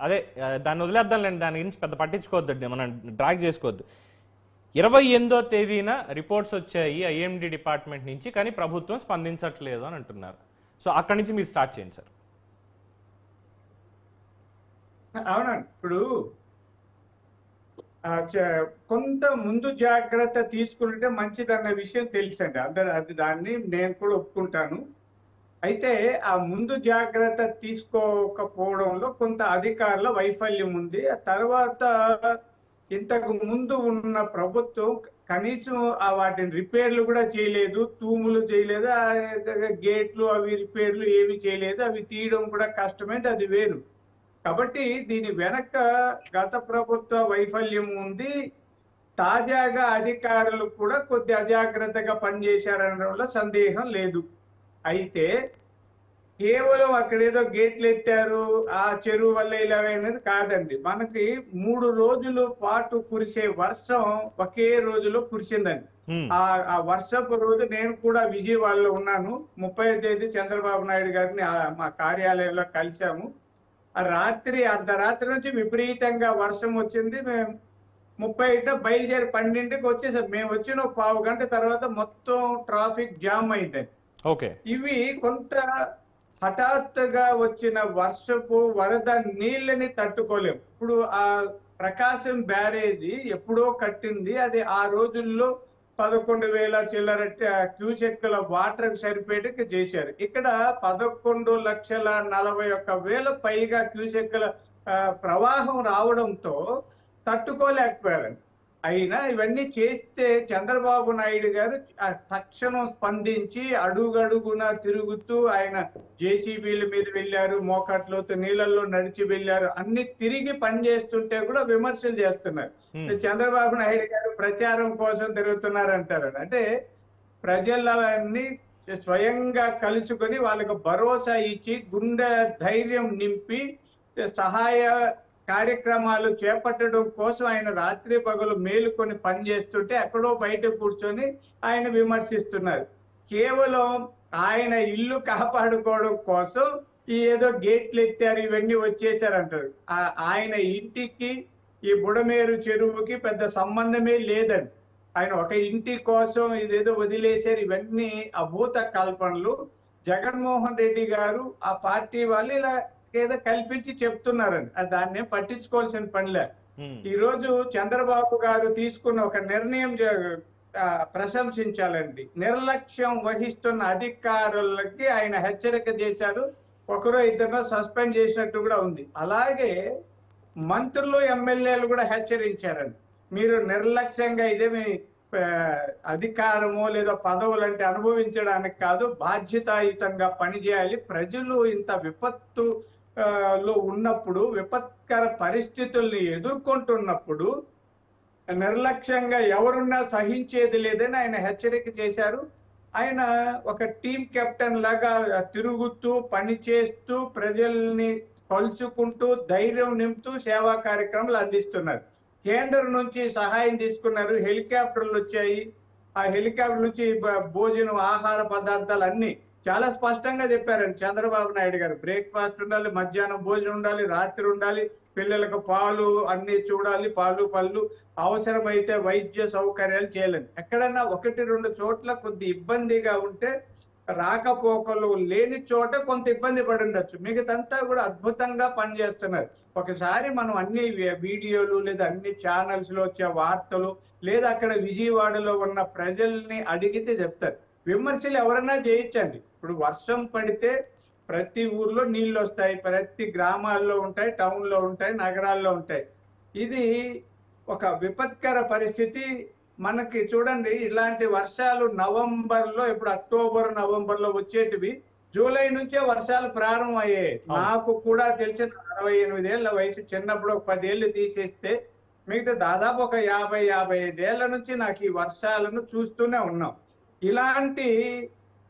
అదే దాన్ని వదిలేద్దాంలేండి, దాని గురించి పెద్ద పట్టించుకోవద్దండి, మనం డ్రాగ్ చేసుకోవద్దు. 28వ తేదీన రిపోర్ట్స్ వచ్చాయి ఐఎండి డిపార్ట్మెంట్ నుంచి, కానీ ప్రభుత్వం స్పందించట్లేదు అని అంటున్నారు. సో అక్కడి నుంచి మీరు స్టార్ట్ చేయండి సార్. అవునండి, ఇప్పుడు కొంత ముందు జాగ్రత్త తీసుకుంటే మంచిదన్న విషయం తెలుసండి అందరు, అది దాన్ని నేను కూడా ఒప్పుకుంటాను. అయితే ఆ ముందు జాగ్రత్త తీసుకోకపోవడంలో కొంత అధికారుల వైఫల్యం ఉంది. ఆ తర్వాత ఇంతకు ముందు ఉన్న ప్రభుత్వం కనీసం వాటిని రిపేర్లు కూడా చేయలేదు, తూములు చేయలేదు, గేట్లు అవి రిపేర్లు ఏమి చేయలేదు, అవి తీయడం కూడా కష్టమైంది, అది వేరు. కాబట్టి దీని వెనక గత ప్రభుత్వ వైఫల్యం ఉంది. తాజాగా అధికారులు కూడా కొద్ది అజాగ్రత్తగా పనిచేశారనడంలో సందేహం లేదు. అయితే కేవలం అక్కడేదో గేట్లు ఎత్తారు, ఆ చెరువు వల్ల ఇలా అనేది కాదండి. మనకి 3 రోజుల పాటు కురిసే వర్షం ఒకే రోజులో కురిసిందండి. ఆ వర్షపు రోజు నేను కూడా విజయవాడలో ఉన్నాను. 30వ తేదీ చంద్రబాబు నాయుడు గారిని మా కార్యాలయంలో కలిశాము. ఆ రాత్రి అర్ధరాత్రి నుంచి విపరీతంగా వర్షం వచ్చింది. మేము 30 బయలుదేరి 12కి వచ్చేసాం. మేము వచ్చిన 1/4 గంట తర్వాత మొత్తం ట్రాఫిక్ జామ్ అయిందండి. ఓకే, ఇవి కొంత హఠాత్తుగా వచ్చిన వర్షపు వరద నీళ్ళని తట్టుకోలేము. ఇప్పుడు ఆ ప్రకాశం బ్యారేజీ ఎప్పుడో కట్టింది, అది ఆ రోజుల్లో 11,000 చిల్లర క్యూసెక్కుల వాటర్ సరిపేటకి చేశారు. ఇక్కడ 11,41,000 పైగా క్యూసెక్కుల ప్రవాహం రావడంతో తట్టుకోలేకపోయారు. అయినా ఇవన్నీ చేస్తే చంద్రబాబు నాయుడు గారు తక్షణం స్పందించి అడుగడుగున తిరుగుతూ ఆయన జేసీబీల మీద వెళ్ళారు, మోకాట్లోతు నీళ్ళల్లో నడిచి వెళ్ళారు, అన్ని తిరిగి పనిచేస్తుంటే కూడా విమర్శలు చేస్తున్నారు. చంద్రబాబు నాయుడు గారు ప్రచారం కోసం తిరుగుతున్నారు అంటారు. అంటే ప్రజలని స్వయంగా కలుసుకొని వాళ్ళకు భరోసా ఇచ్చి గుండె ధైర్యం నింపి సహాయ కార్యక్రమాలు చేపట్టడం కోసం ఆయన రాత్రి పగలు మేలుకొని పనిచేస్తుంటే ఎక్కడో బయట కూర్చొని ఆయన విమర్శిస్తున్నారు. కేవలం ఆయన ఇల్లు కాపాడుకోవడం కోసం ఏదో గేట్లు ఎత్తారు, ఇవన్నీ వచ్చేసారంటారు. ఆయన ఇంటికి ఈ బుడమేరు చెరువుకి పెద్ద సంబంధమే లేదండి. ఆయన ఒక ఇంటి కోసం ఇదేదో వదిలేశారు. ఇవన్నీ అభూత కల్పనలు. జగన్మోహన్ రెడ్డి గారు ఆ పార్టీ వాళ్ళు ఇలా ఏదో కల్పించి చెప్తున్నారండి. దాన్ని పట్టించుకోవాల్సిన పనిలే. ఈ రోజు చంద్రబాబు గారు తీసుకున్న ఒక నిర్ణయం ప్రశంసించాలండి. నిర్లక్ష్యం వహిస్తున్న అధికారులకి ఆయన హెచ్చరిక చేశారు. ఒకరో ఇద్దరు సస్పెండ్ చేసినట్టు కూడా ఉంది. అలాగే మంత్రులు ఎమ్మెల్యేలు కూడా హెచ్చరించారండి. మీరు నిర్లక్ష్యంగా ఇదేమి అధికారము లేదా పదవులంటే అనుభవించడానికి కాదు, బాధ్యతాయుతంగా పనిచేయాలి. ప్రజలు ఇంత విపత్తు లో ఉన్నప్పుడు, విపత్కర పరిస్థితుల్ని ఎదుర్కొంటున్నప్పుడు నిర్లక్ష్యంగా ఎవరున్నా సహించేది లేదని ఆయన హెచ్చరిక చేశారు. ఆయన ఒక టీం కెప్టెన్ లాగా తిరుగుతూ పనిచేస్తూ ప్రజల్ని కలుసుకుంటూ ధైర్యం నింపుతూ సేవా కార్యక్రమాలు అందిస్తున్నారు. కేంద్రం నుంచి సహాయం తీసుకున్నారు, హెలికాప్టర్లు వచ్చాయి. ఆ హెలికాప్టర్ నుంచి భోజనం, ఆహార పదార్థాలు అన్ని చాలా స్పష్టంగా చెప్పారండి చంద్రబాబు నాయుడు గారు. బ్రేక్ఫాస్ట్ ఉండాలి, మధ్యాహ్నం భోజనం ఉండాలి, రాత్రి ఉండాలి, పిల్లలకు పాలు అన్ని చూడాలి, పాలు పళ్ళు, అవసరమైతే వైద్య సౌకర్యాలు చేయాలని. ఎక్కడన్నా 1-2 చోట్ల కొద్ది ఇబ్బందిగా ఉంటే, రాకపోకలు లేని చోట కొంత ఇబ్బంది పడి ఉండొచ్చు, మిగతంతా కూడా అద్భుతంగా పనిచేస్తున్నారు. ఒకసారి మనం అన్ని వీడియోలు లేదా అన్ని ఛానల్స్ లో వచ్చే వార్తలు లేదా అక్కడ విజయవాడలో ఉన్న ప్రజల్ని అడిగితే చెప్తారు. విమర్శలు ఎవరైనా చేయొచ్చండి. ఇప్పుడు వర్షం పడితే ప్రతి ఊర్లో నీళ్ళు వస్తాయి, ప్రతి గ్రామాల్లో ఉంటాయి, టౌన్లో ఉంటాయి, నగరాల్లో ఉంటాయి. ఇది ఒక విపత్కర పరిస్థితి. మనకి చూడండి, ఇలాంటి వర్షాలు నవంబర్లో, ఇప్పుడు అక్టోబర్ నవంబర్లో వచ్చేటివి జూలై నుంచే వర్షాలు ప్రారంభమయ్యాయి. నాకు కూడా తెలిసిన 68 ఏళ్ల వయసు, చిన్నప్పుడు ఒక 10 ఏళ్ళు తీసేస్తే మిగతా దాదాపు ఒక 50-55 ఏళ్ల నుంచి నాకు ఈ వర్షాలను చూస్తూనే ఉన్నాం. ఇలాంటి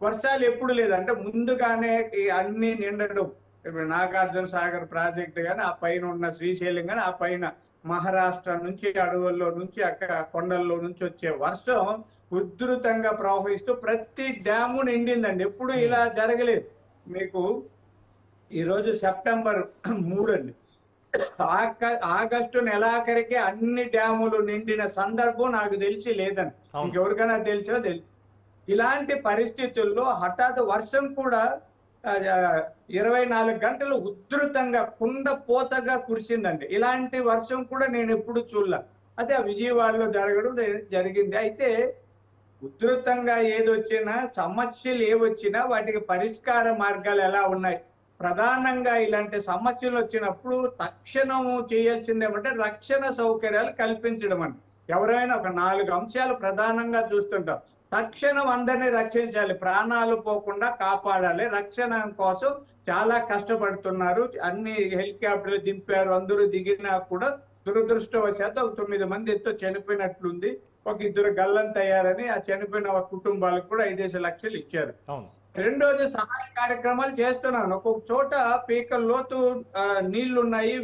వర్షాలు ఎప్పుడు లేదంటే ముందుగానే అన్ని నిండడం. ఇప్పుడు నాగార్జున సాగర్ ప్రాజెక్టు కానీ, ఆ పైన ఉన్న శ్రీశైలం కానీ, ఆ పైన మహారాష్ట్ర నుంచి అడవుల్లో నుంచి అక్కడ కొండల్లో నుంచి వచ్చే వర్షం ఉధృతంగా ప్రవహిస్తూ ప్రతి డ్యాము నిండిందండి. ఎప్పుడు ఇలా జరగలేదు. మీకు ఈరోజు సెప్టెంబర్ 3 అండి. ఆగస్టు నెలాఖరికి అన్ని డ్యాములు నిండిన సందర్భం నాకు తెలిసి లేదని, ఇంకెవరికైనా తెలిసో తెలియదు. ఇలాంటి పరిస్థితుల్లో హఠాత్ వర్షం కూడా 24 గంటలు ఉధృతంగా కుండపోతగా కురిసిందండి. ఇలాంటి వర్షం కూడా నేను ఎప్పుడు చూడలే. అదే ఆ విజయవాడలో జరగడం జరిగింది. అయితే ఉధృతంగా ఏదొచ్చినా, సమస్యలు ఏవొచ్చినా వాటికి పరిష్కార మార్గాలు ఎలా ఉన్నాయి? ప్రధానంగా ఇలాంటి సమస్యలు వచ్చినప్పుడు తక్షణం చేయాల్సింది ఏమంటే రక్షణ సౌకర్యాలు కల్పించడం అండి. ఎవరైనా ఒక 4 అంశాలు ప్రధానంగా చూస్తుంటాం. తక్షణం అందరినీ రక్షించాలి, ప్రాణాలు పోకుండా కాపాడాలి. రక్షణ కోసం చాలా కష్టపడుతున్నారు. అన్ని హెలికాప్టర్లు దింపారు, అందరూ దిగినా కూడా దురదృష్టవశాత్తు ఒక 9 మంది ఎంతో చనిపోయినట్లుంది. ఒక 2 గల్లంతయ్యారని ఆ చనిపోయిన కుటుంబాలకు కూడా 5 లక్షలు ఇచ్చారు. రెండోది సహాయ కార్యక్రమాలు చేస్తున్నాను. ఒక్కొక్క చోట పీకల లోతు నీళ్లున్నాయి,